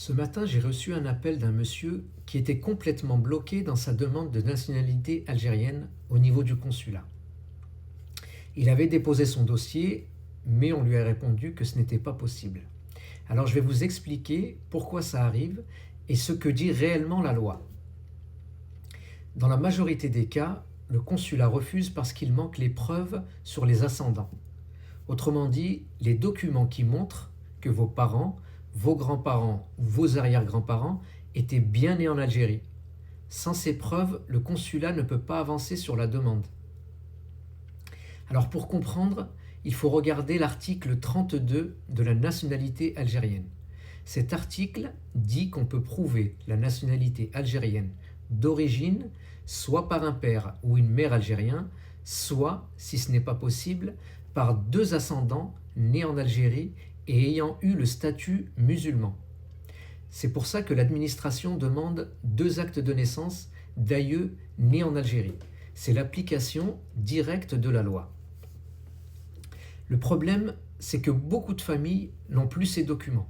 Ce matin, j'ai reçu un appel d'un monsieur qui était complètement bloqué dans sa demande de nationalité algérienne au niveau du consulat. Il avait déposé son dossier, mais on lui a répondu que ce n'était pas possible. Alors je vais vous expliquer pourquoi ça arrive et ce que dit réellement la loi. Dans la majorité des cas, le consulat refuse parce qu'il manque les preuves sur les ascendants. Autrement dit, les documents qui montrent que vos parents, vos grands-parents ou vos arrière-grands-parents étaient bien nés en Algérie. Sans ces preuves, le consulat ne peut pas avancer sur la demande. Alors pour comprendre, il faut regarder l'article 32 de la nationalité algérienne. Cet article dit qu'on peut prouver la nationalité algérienne d'origine, soit par un père ou une mère algérien, soit, si ce n'est pas possible, par deux ascendants nés en Algérie et ayant eu le statut musulman. C'est pour ça que l'administration demande 2 actes de naissance d'aïeux nés en Algérie. C'est l'application directe de la loi. Le problème, c'est que beaucoup de familles n'ont plus ces documents.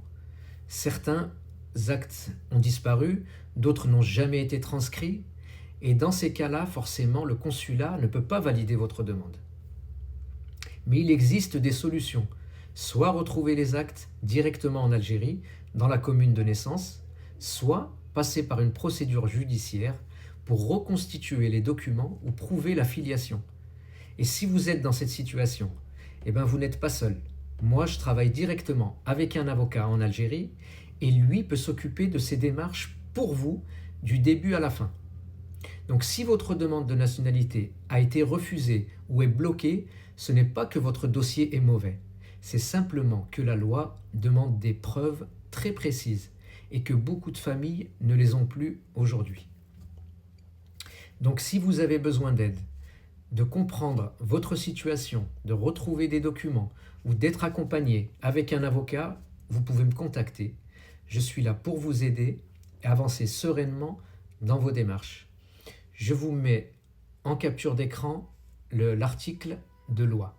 Certains actes ont disparu, d'autres n'ont jamais été transcrits, et dans ces cas-là, forcément, le consulat ne peut pas valider votre demande. Mais il existe des solutions. Soit retrouver les actes directement en Algérie, dans la commune de naissance, soit passer par une procédure judiciaire pour reconstituer les documents ou prouver la filiation. Et si vous êtes dans cette situation, vous n'êtes pas seul. Moi, je travaille directement avec un avocat en Algérie et lui peut s'occuper de ces démarches pour vous du début à la fin. Donc si votre demande de nationalité a été refusée ou est bloquée, ce n'est pas que votre dossier est mauvais. C'est simplement que la loi demande des preuves très précises et que beaucoup de familles ne les ont plus aujourd'hui. Donc si vous avez besoin d'aide, de comprendre votre situation, de retrouver des documents ou d'être accompagné avec un avocat, vous pouvez me contacter. Je suis là pour vous aider et avancer sereinement dans vos démarches. Je vous mets en capture d'écran l'article de loi.